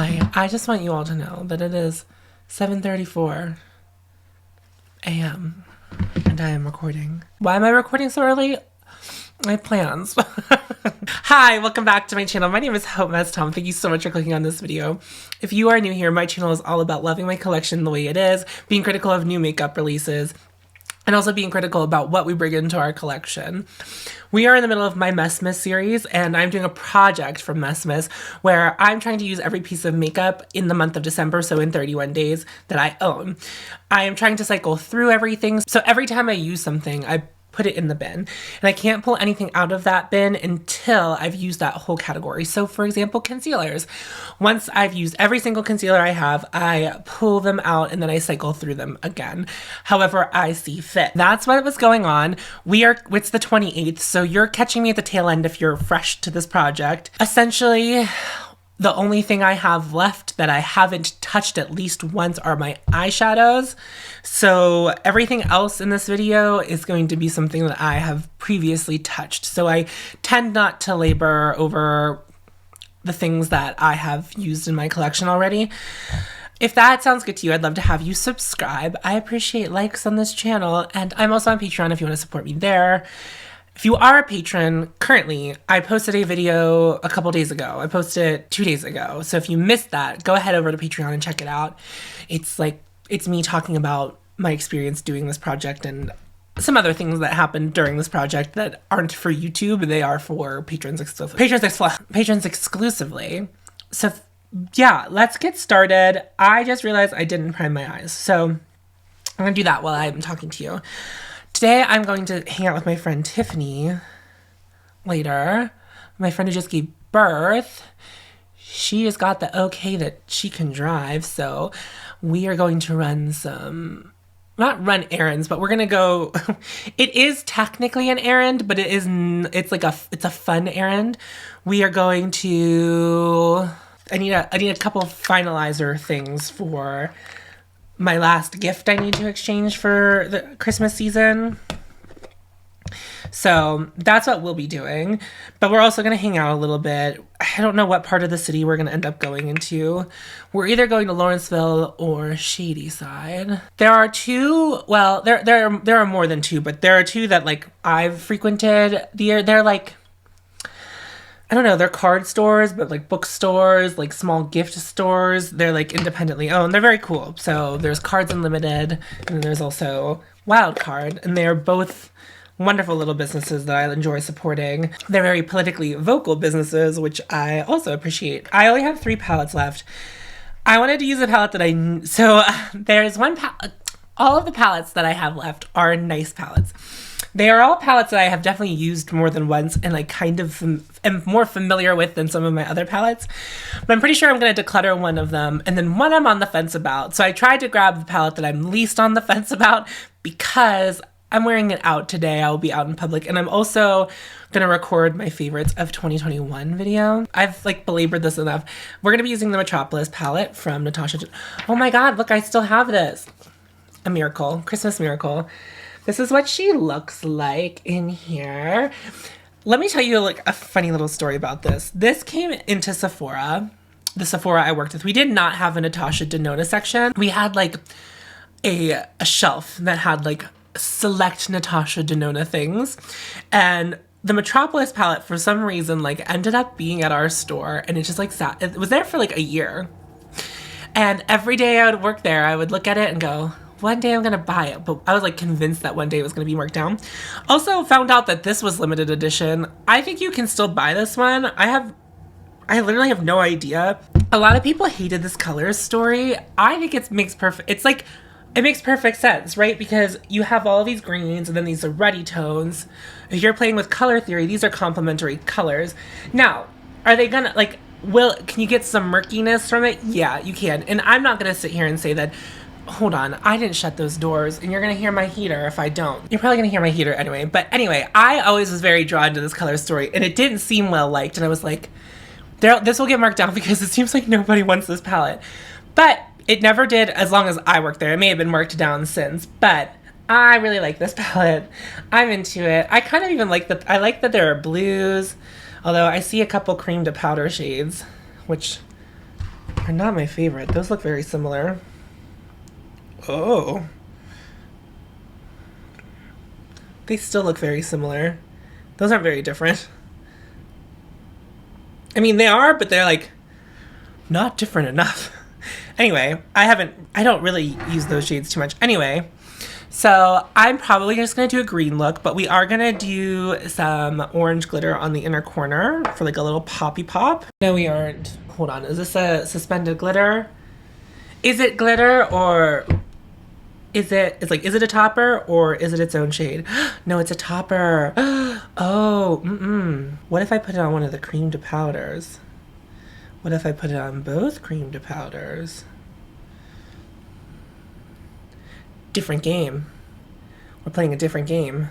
Hi, I just want you all to know that it is 7:34 a.m. and I am recording. Why am I recording so early? I have plans. Hi, welcome back to my channel. My name is hautemesstom. Thank you so much for clicking on this video. If you are new here, my channel is all about loving my collection the way it is, being critical of new makeup releases, and also being critical about what we bring into our collection. We are in the middle of my messmas series, and I'm doing a project from messmas where I'm trying to use every piece of makeup in the month of December, so in 31 days that I own. I am trying to cycle through everything, so every time I use something, I put it in the bin. And I can't pull anything out of that bin until I've used that whole category. So for example, concealers. Once I've used every single concealer I have, I pull them out and then I cycle through them again, however I see fit. That's what was going on. It's the 28th, so you're catching me at the tail end if you're fresh to this project. Essentially, the only thing I have left that I haven't touched at least once are my eyeshadows. So everything else in this video is going to be something that I have previously touched. So I tend not to labor over the things that I have used in my collection already. If that sounds good to you, I'd love to have you subscribe. I appreciate likes on this channel, and I'm also on Patreon if you want to support me there. If you are a patron, currently, I posted a video a couple days ago. I posted it 2 days ago. So if you missed that, go ahead over to Patreon and check it out. It's me talking about my experience doing this project and some other things that happened during this project that aren't for YouTube. They are for patrons exclusively. So yeah, let's get started. I just realized I didn't prime my eyes. So I'm gonna do that while I'm talking to you. Today, I'm going to hang out with my friend Tiffany later. My friend who just gave birth. She has got the okay that she can drive, so we are going to run not run errands, but we're going to go, it is technically an errand, but it's a fun errand. We are going to, I need a couple finalizer things for my last gift I need to exchange for the Christmas season. So that's what we'll be doing. But we're also going to hang out a little bit. I don't know what part of the city we're going to end up going into. We're either going to Lawrenceville or Shadyside. There are two, well, there are more than two, but there are two that I've frequented. They're like, I don't know, they're card stores, but bookstores, small gift stores. They're independently owned. They're very cool. So there's Cards Unlimited, and there's also Wild Card, and they're both wonderful little businesses that I enjoy supporting. They're very politically vocal businesses, which I also appreciate. I only have 3 palettes left. I wanted to use a palette that there's one palette. All of the palettes that I have left are Nyx palettes. They are all palettes that I have definitely used more than once and kind of am more familiar with than some of my other palettes. But I'm pretty sure I'm going to declutter one of them, and then one I'm on the fence about. So I tried to grab the palette that I'm least on the fence about because I'm wearing it out today. I'll be out in public, and I'm also going to record my favorites of 2021 video. I've belabored this enough. We're going to be using the Metropolis palette from Natasha. Oh my god, look, I still have this. A miracle. Christmas miracle. This is what she looks like in here. Let me tell you a funny little story about this. This came into Sephora, the Sephora I worked with. We did not have a Natasha Denona section. We had a shelf that had select Natasha Denona things. And the Metropolis palette, for some reason, ended up being at our store, and it just sat. It was there for a year. And every day I would work there, I would look at it and go, one day I'm going to buy it. But I was convinced that one day it was going to be marked down. Also found out that this was limited edition. I think you can still buy this one. I literally have no idea. A lot of people hated this color story. I think it makes perfect. It makes perfect sense, right? Because you have all these greens and then these are ruddy tones. If you're playing with color theory, these are complementary colors. Now, are they gonna can you get some murkiness from it? Yeah, you can. And I'm not gonna sit here and say that, hold on, I didn't shut those doors, and you're gonna hear my heater if I don't. You're probably gonna hear my heater anyway. But anyway, I always was very drawn to this color story, and it didn't seem well liked, and I was like, this will get marked down because it seems like nobody wants this palette. But it never did as long as I worked there. It may have been marked down since, but I really like this palette. I'm into it. I kind of even I like that there are blues, although I see a couple cream to powder shades, which are not my favorite. Those look very similar. Oh. They still look very similar. Those aren't very different. I mean, they are, but they're like not different enough. Anyway, I don't really use those shades too much. Anyway, so I'm probably just going to do a green look, but we are going to do some orange glitter on the inner corner for like a little poppy pop. No, we aren't. Hold on. Is this a suspended glitter? Is it glitter or is it a topper or is it its own shade? No, it's a topper. Oh, What if I put it on one of the cream to powders? What if I put it on both cream to powders? Different game. We're playing a different game.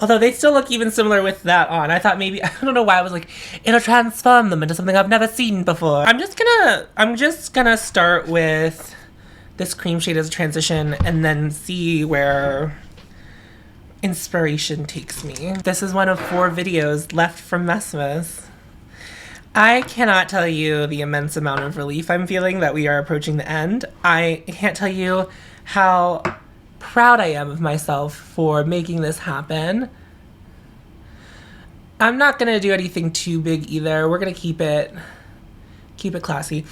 Although they still look even similar with that on. I thought maybe, I don't know why I was like, it'll transform them into something I've never seen before. I'm just gonna start with this cream shade as a transition and then see where inspiration takes me. This is one of 4 videos left from messmas. I cannot tell you the immense amount of relief I'm feeling that we are approaching the end. I can't tell you how proud I am of myself for making this happen. I'm not gonna do anything too big either. We're gonna keep it classy.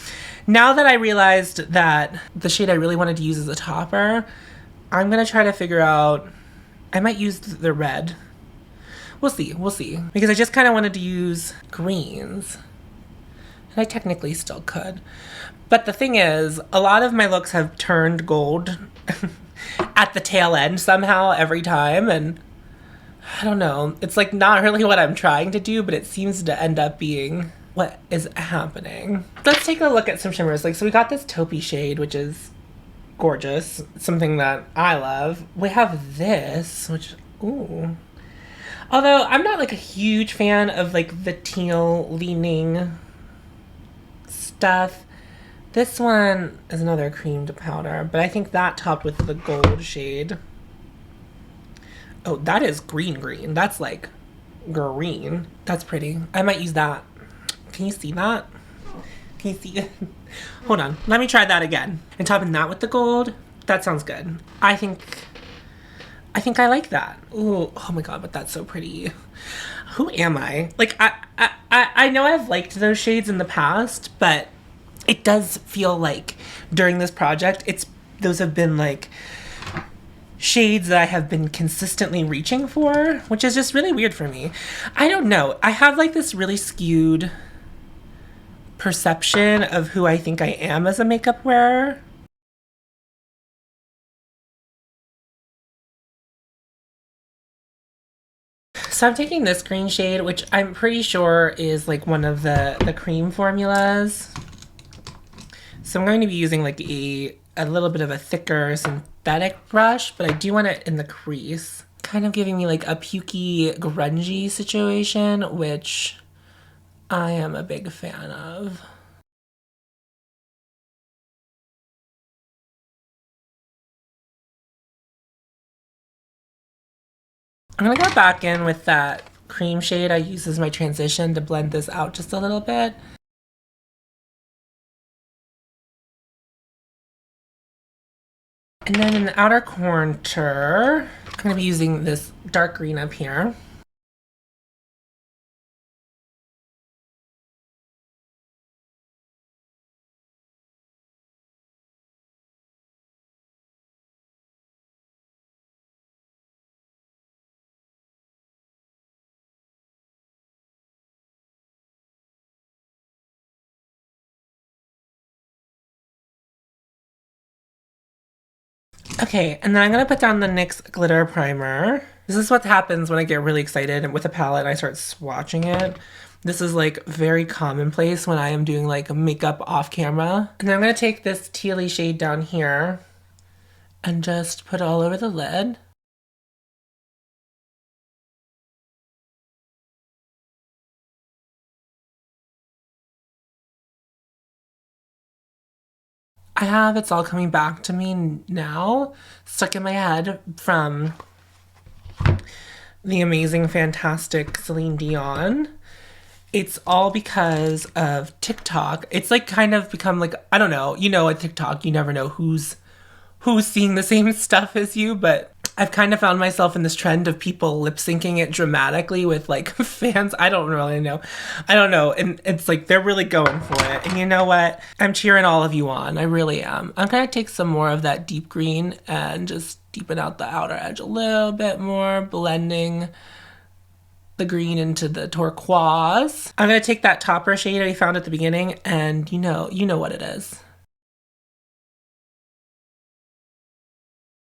Now that I realized that the shade I really wanted to use as a topper, I'm gonna try to figure out, I might use the red. We'll see. Because I just kind of wanted to use greens. And I technically still could. But the thing is, a lot of my looks have turned gold at the tail end somehow every time. And I don't know. It's like not really what I'm trying to do, but it seems to end up being what is happening. Let's take a look at some shimmers. Like, so we got this taupey shade, which is gorgeous. Something that I love. We have this, which, ooh. Although I'm not like a huge fan of like the teal leaning stuff. This one is another cream to powder, but I think that topped with the gold shade. Oh, that is green. That's like green. That's pretty. I might use that. Can you see that? Can you see it? Hold on. Let me try that again. And topping that with the gold. That sounds good. I think I like that. Ooh, oh my god, but that's so pretty. Who am I? Like, I know I've liked those shades in the past, but it does feel like during this project, those have been like shades that I have been consistently reaching for, which is just really weird for me. I don't know. I have like this really skewed perception of who I think I am as a makeup wearer. So I'm taking this green shade, which I'm pretty sure is like one of the cream formulas. So I'm going to be using like a little bit of a thicker synthetic brush, but I do want it in the crease. Kind of giving me like a pukey, grungy situation, which I am a big fan of. I'm gonna go back in with that cream shade I use as my transition to blend this out just a little bit. And then in the outer corner, I'm gonna be using this dark green up here. Okay, and then I'm gonna put down the NYX Glitter Primer. This is what happens when I get really excited with a palette and I start swatching it. This is like very commonplace when I am doing like makeup off camera. And then I'm gonna take this tealy shade down here and just put it all over the lid. I have It's All Coming Back to Me Now stuck in my head from the amazing, fantastic Celine Dion. it's all because of TikTok. It's like kind of become like, I don't know, you know, at TikTok, you never know who's seeing the same stuff as you, but I've kind of found myself in this trend of people lip syncing it dramatically with like fans. I don't really know. I don't know. And it's like they're really going for it. And you know what? I'm cheering all of you on. I really am. I'm going to take some more of that deep green and just deepen out the outer edge a little bit more, blending the green into the turquoise. I'm going to take that topper shade I found at the beginning, and you know what it is.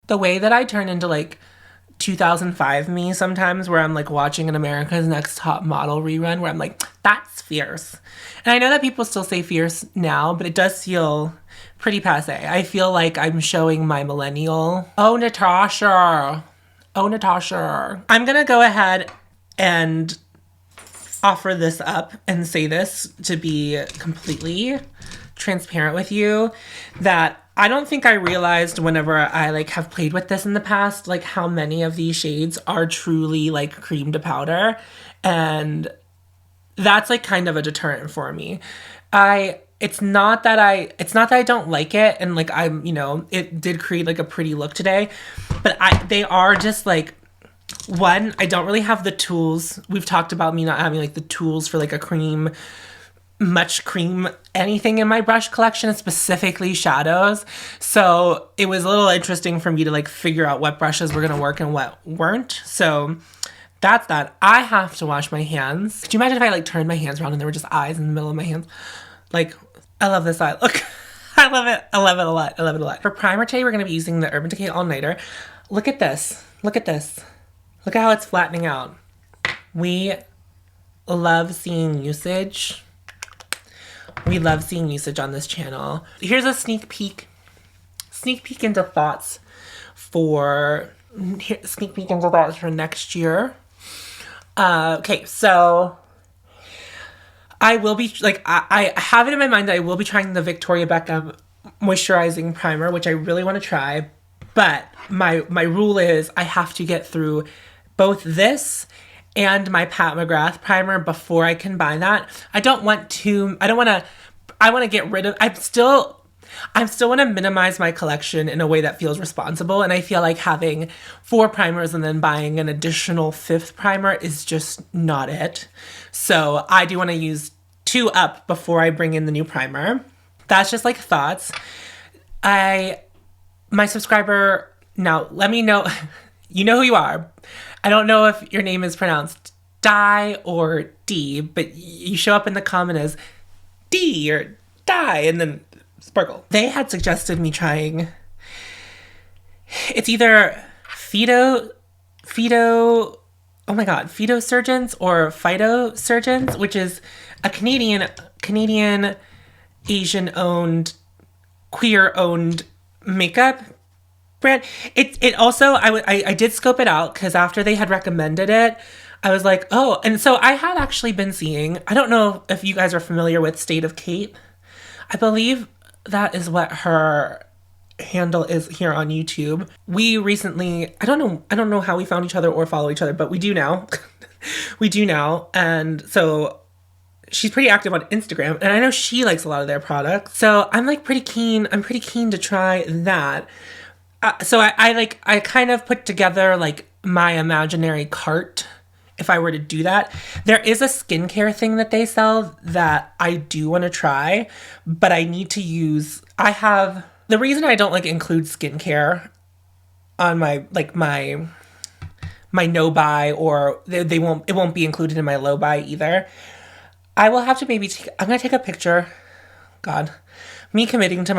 The way that I turn into like 2005 me sometimes, where I'm like watching an America's Next Top Model rerun where I'm like, that's fierce. And I know that people still say fierce now, but it does feel pretty passe. I feel like I'm showing my millennial. Oh, Natasha. Oh, Natasha. I'm going to go ahead and offer this up and say this to be completely transparent with you, that I don't think I realized whenever I like have played with this in the past, like how many of these shades are truly like cream to powder. And that's like kind of a deterrent for me. It's not that I don't like it, and like I'm, you know, it did create like a pretty look today, but they are just like, one, I don't really have the tools. We've talked about me not having like the tools for like much cream anything in my brush collection, specifically shadows. So it was a little interesting for me to like figure out what brushes were gonna work and what weren't. So that's that. I have to wash my hands. Could you imagine if I like turned my hands around and there were just eyes in the middle of my hands? Like, I love this eye. Look, I love it. I love it a lot. I love it a lot. For primer today, we're gonna be using the Urban Decay All Nighter. Look at this. Look at this. Look at how it's flattening out. We love seeing usage. We love seeing usage on this channel. Here's a sneak peek into thoughts for next year. Okay, so I will be like, I have it in my mind that I will be trying the Victoria Beckham moisturizing primer, which I really want to try. But my rule is I have to get through both this and my Pat McGrath primer before I can buy that. I want to get rid of, I still want to minimize my collection in a way that feels responsible. And I feel like having 4 primers and then buying an additional 5th primer is just not it. So I do want to use 2 up before I bring in the new primer. That's just like thoughts. My subscriber, now let me know, you know who you are. I don't know if your name is pronounced Die or D, but you show up in the comment as D or Die and then sparkle. They had suggested me trying, it's either Phytosurgeons or Phytosurgeons, which is a Canadian Asian-owned, queer-owned makeup brand. It also, I did scope it out because after they had recommended it, I was like, oh, and so I had actually been seeing, I don't know if you guys are familiar with State of Kate. I believe that is what her handle is here on YouTube. We recently, I don't know how we found each other or follow each other, but we do now. We do now. And so she's pretty active on Instagram, and I know she likes a lot of their products. So I'm like pretty keen to try that. So I kind of put together like my imaginary cart if I were to do that. There is a skincare thing that they sell that I do want to try, but I need to use, the reason I don't like include skincare on my no buy, or it won't be included in my low buy either. I will have to I'm going to take a picture. God. Me committing to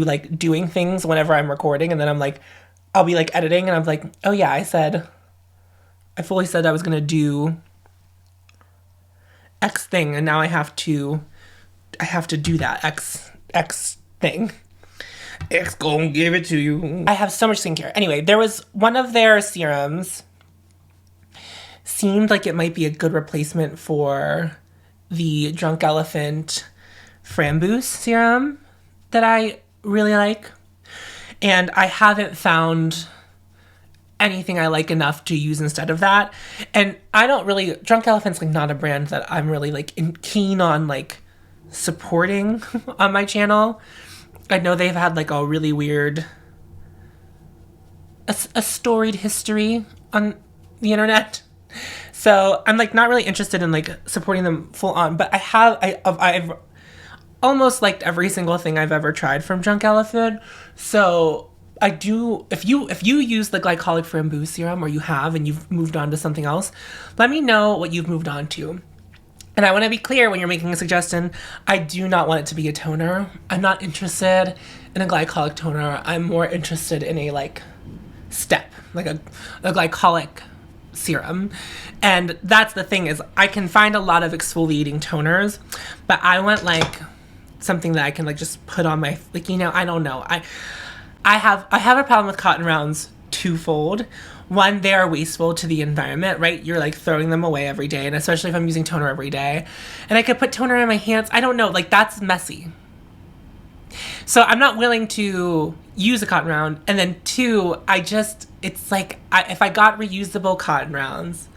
like doing things whenever I'm recording, and then I'm like, I'll be like editing and I'm like, oh yeah, I fully said I was gonna do X thing, and now I have to do that X thing. X gonna give it to you. I have so much skincare. Anyway, there was one of their serums seemed like it might be a good replacement for the Drunk Elephant Framboos serum that I really like. And I haven't found anything I like enough to use instead of that. And I don't really, Drunk Elephant's like not a brand that I'm really like keen on like supporting on my channel. I know they've had like a really weird, a storied history on the internet. So I'm like not really interested in like supporting them full on, but I've almost liked every single thing I've ever tried from Drunk Elephant. So I do, if you use the glycolic framboos serum, or you have and you've moved on to something else, let me know what you've moved on to. And I want to be clear when you're making a suggestion, I do not want it to be a toner. I'm not interested in a glycolic toner. I'm more interested in a like step, like a glycolic serum. And that's the thing, is I can find a lot of exfoliating toners, but I want like something that I can like just put on my, like, you know, I don't know. I have a problem with cotton rounds twofold. One, they are wasteful to the environment, right? You're like throwing them away every day, and especially if I'm using toner every day. And I could put toner in my hands. I don't know, like that's messy. So I'm not willing to use a cotton round. And then two, it's like, if I got reusable cotton rounds,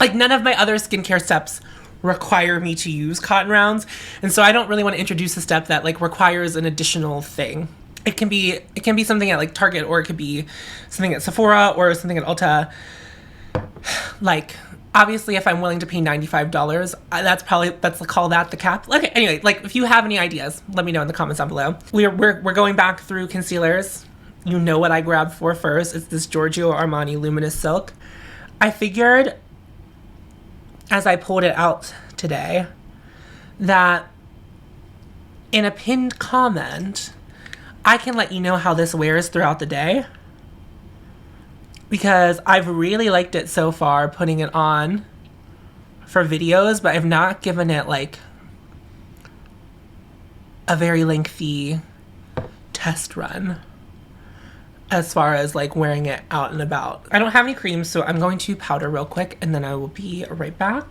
like none of my other skincare steps require me to use cotton rounds. And so I don't really want to introduce a step that like requires an additional thing. It can be something at like Target, or it could be something at Sephora, or something at Ulta. Like, obviously, if I'm willing to pay $95, let's call that the cap. Okay, anyway, like if you have any ideas, let me know in the comments down below. We're going back through concealers. You know what I grabbed for first. It's this Giorgio Armani Luminous Silk. I figured, as I pulled it out today, that in a pinned comment, I can let you know how this wears throughout the day, because I've really liked it so far putting it on for videos, but I've not given it like a very lengthy test run as far as like wearing it out and about. I don't have any creams, so I'm going to powder real quick and then I will be right back.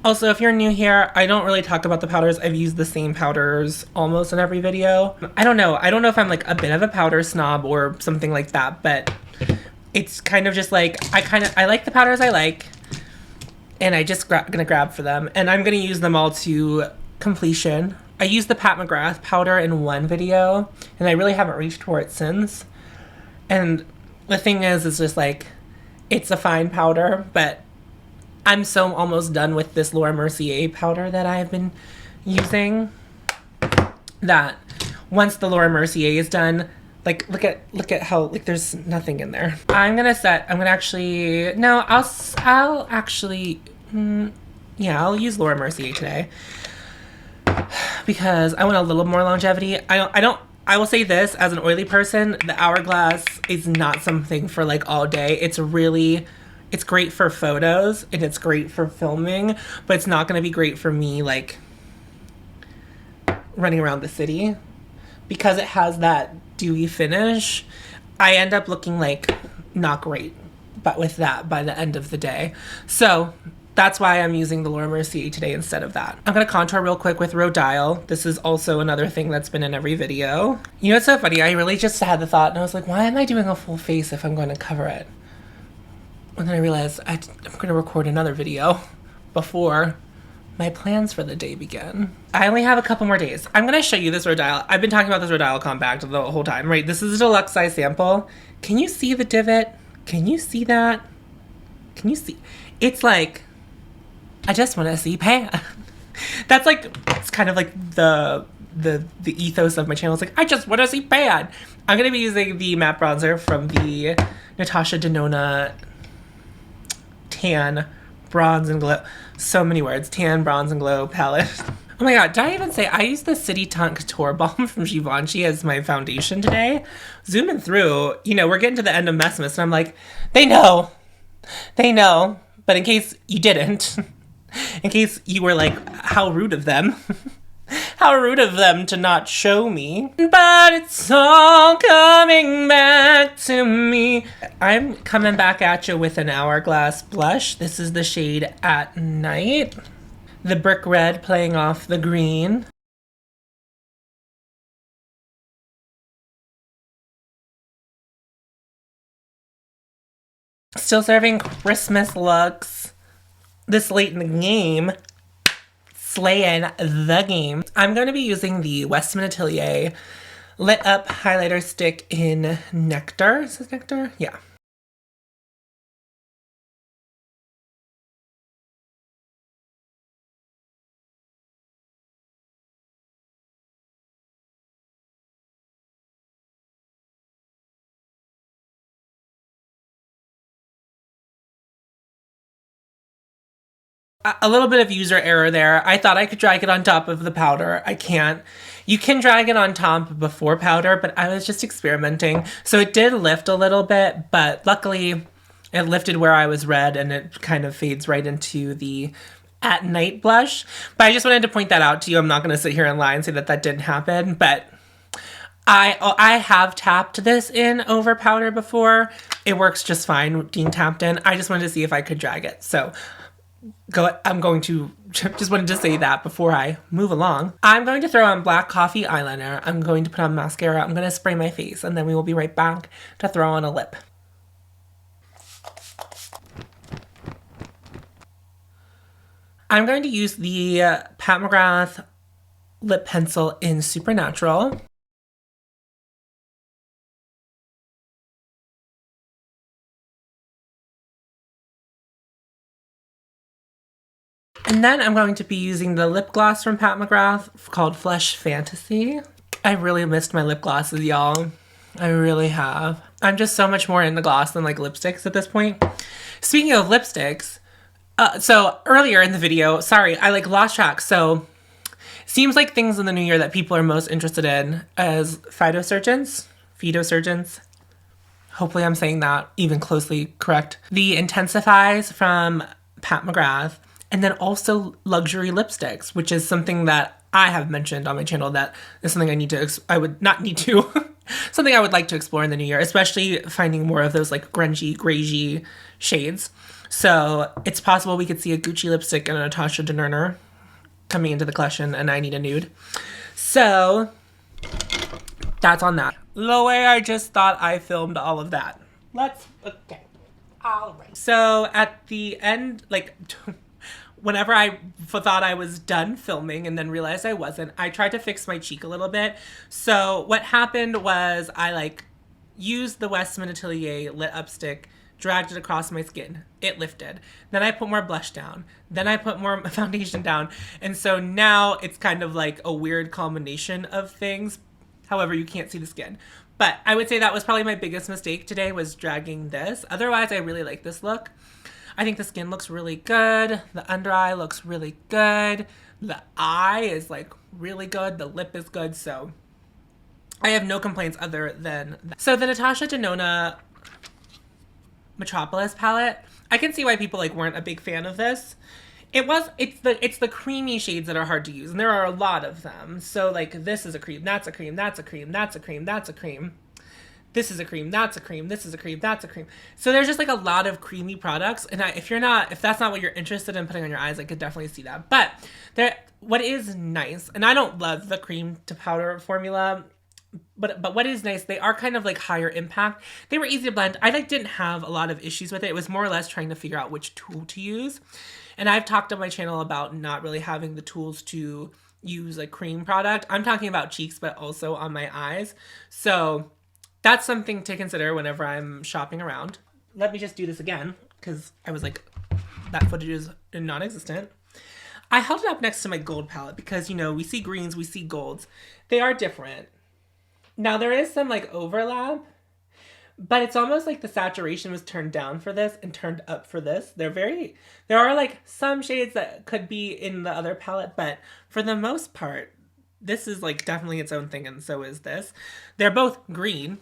Also, if you're new here, I don't really talk about the powders. I've used the same powders almost in every video. I don't know if I'm like a bit of a powder snob or something like that, but it's kind of just like, I like the powders I like, and I just gonna grab for them, and I'm gonna use them all to completion. I used the Pat McGrath powder in one video, and I really haven't reached for it since. And the thing is, it's just like, it's a fine powder, but I'm so almost done with this Laura Mercier powder that I've been using, that once the Laura Mercier is done, like look at how like there's nothing in there. I'll use Laura Mercier today because I want a little more longevity. I will say this, as an oily person, the Hourglass is not something for like all day. It's great for photos and it's great for filming, but it's not going to be great for me like running around the city, because it has that dewy finish. I end up looking like not great, but with that by the end of the day. So that's why I'm using the Laura Mercier today instead of that. I'm going to contour real quick with Rhodile. This is also another thing that's been in every video. You know what's so funny? I really just had the thought and I was like, why am I doing a full face if I'm going to cover it? And then I realized I'm going to record another video before my plans for the day begin. I only have a couple more days. I'm going to show you this Rhodile. I've been talking about this Rhodile compact the whole time, right? This is a deluxe size sample. Can you see the divot? Can you see that? Can you see? It's like, I just want to see pan. That's like, it's kind of like the ethos of my channel. It's like, I just want to see pan. I'm going to be using the matte bronzer from the Natasha Denona Tan Bronze and Glow. So many words. Tan Bronze and Glow palette. Oh my god, did I even say I used the City Taunt Couture Balm from Givenchy as my foundation today? Zooming through, you know, we're getting to the end of messmas, and I'm like, they know. But in case you didn't, in case you were like, how rude of them. How rude of them to not show me. But it's all coming back to me. I'm coming back at you with an Hourglass blush. This is the shade At Night. The brick red playing off the green. Still serving Christmas looks this late in the game. Slaying the game. I'm going to be using the Westman Atelier Lit Up Highlighter Stick in Nectar. Is this Nectar? Yeah. A little bit of user error there. I thought I could drag it on top of the powder. I can't. You can drag it on top before powder, but I was just experimenting. So it did lift a little bit, but luckily it lifted where I was red and it kind of fades right into the at night blush. But I just wanted to point that out to you. I'm not going to sit here and lie and say that that didn't happen, but I have tapped this in over powder before. It works just fine being tapped in. I just wanted to see if I could drag it. So I'm going to just wanted to say that before I move along. I'm going to throw on black coffee eyeliner. I'm going to put on mascara. I'm going to spray my face and then we will be right back to throw on a lip. I'm going to use the Pat McGrath lip pencil in Supernatural. And then I'm going to be using the lip gloss from Pat McGrath called Flesh Fantasy. I really missed my lip glosses, y'all. I really have. I'm just so much more into gloss than like lipsticks at this point. Speaking of lipsticks, so earlier in the video, sorry, I like lost track. So seems like things in the new year that people are most interested in as phytosurgeons. Hopefully I'm saying that even closely correct. The Intensifies from Pat McGrath. And then also luxury lipsticks, which is something that I have mentioned on my channel that is something I would not need to, something I would like to explore in the new year, especially finding more of those like grungy, gragey shades. So it's possible we could see a Gucci lipstick and a Natasha Denona coming into the collection, and I need a nude. So that's on that. The way I just thought I filmed all of that. Okay. All right. So at the end, like, whenever I thought I was done filming and then realized I wasn't, I tried to fix my cheek a little bit. So what happened was I like used the Westman Atelier lit up stick, dragged it across my skin. It lifted. Then I put more blush down. Then I put more foundation down. And so now it's kind of like a weird combination of things. However, you can't see the skin. But I would say that was probably my biggest mistake today, was dragging this. Otherwise, I really like this look. I think the skin looks really good. The under eye looks really good. The eye is like really good. The lip is good. So I have no complaints other than that. So the Natasha Denona Metropolis palette, I can see why people like weren't a big fan of this. It's the creamy shades that are hard to use, and there are a lot of them. So like this is a cream, that's a cream, that's a cream, that's a cream, that's a cream. This is a cream, that's a cream, this is a cream, that's a cream. So there's just like a lot of creamy products. And if that's not what you're interested in putting on your eyes, I could definitely see that. But what is nice, and I don't love the cream to powder formula, but what is nice, they are kind of like higher impact. They were easy to blend. I like didn't have a lot of issues with it. It was more or less trying to figure out which tool to use. And I've talked on my channel about not really having the tools to use a cream product. I'm talking about cheeks, but also on my eyes. So that's something to consider whenever I'm shopping around. Let me just do this again, because I was like, that footage is non-existent. I held it up next to my gold palette because, you know, we see greens, we see golds. They are different. Now, there is some, like, overlap, but it's almost like the saturation was turned down for this and turned up for this. There are, like, some shades that could be in the other palette, but for the most part, this is, like, definitely its own thing, and so is this. They're both green,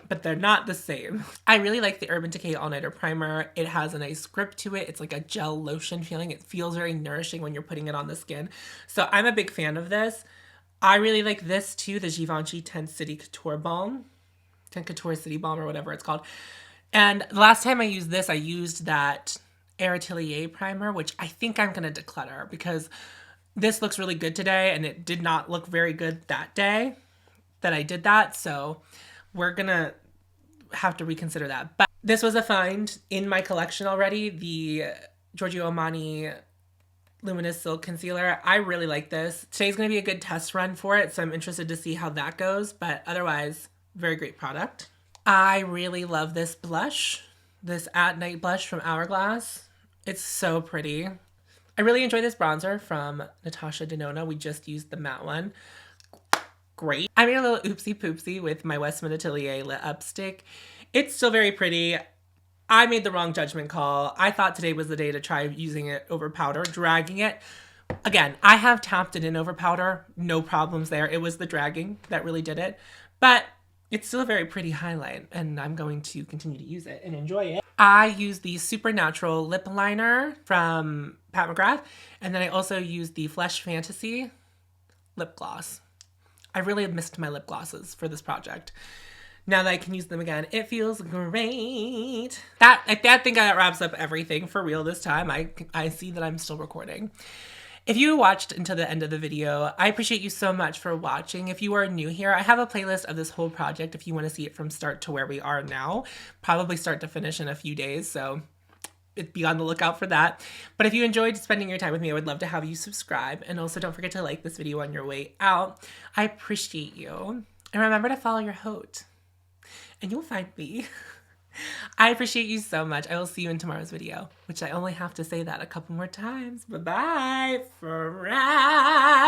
but they're not the same. I really like the Urban Decay All Nighter Primer. It has a nice grip to it. It's like a gel lotion feeling. It feels very nourishing when you're putting it on the skin. So I'm a big fan of this. I really like this too, the Givenchy 10 City Couture Balm. 10 Couture City Balm or whatever it's called. And the last time I used this, I used that Air Atelier primer, which I think I'm going to declutter because this looks really good today and it did not look very good that day that I did that. So we're going to have to reconsider that. But This was a find in my collection already, the Giorgio Amani Luminous Silk Concealer. I really like this. Today's going to be a good test run for it, so I'm interested to see how that goes, but otherwise, very great product. I really love this blush, this At Night blush from Hourglass. It's so pretty. I really enjoy this bronzer from Natasha Denona. We just used the matte one. Great. I made a little oopsie poopsie with my Westman Atelier Lit Up Stick. It's still very pretty. I made the wrong judgment call. I thought today was the day to try using it over powder, dragging it. Again, I have tapped it in over powder. No problems there. It was the dragging that really did it. But it's still a very pretty highlight, and I'm going to continue to use it and enjoy it. I use the Supernatural Lip Liner from Pat McGrath, and then I also use the Flesh Fantasy Lip Gloss. I really have missed my lip glosses for this project. Now that I can use them again, it feels great. I think that wraps up everything for real this time. I see that I'm still recording. If you watched until the end of the video, I appreciate you so much for watching. If you are new here, I have a playlist of this whole project if you want to see it from start to where we are now. Probably start to finish in a few days, so be on the lookout for that. But if you enjoyed spending your time with me, I would love to have you subscribe. And also don't forget to like this video on your way out. I appreciate you. And remember to follow your haute. And you'll find me. I appreciate you so much. I will see you in tomorrow's video, which I only have to say that a couple more times. Bye-bye for now.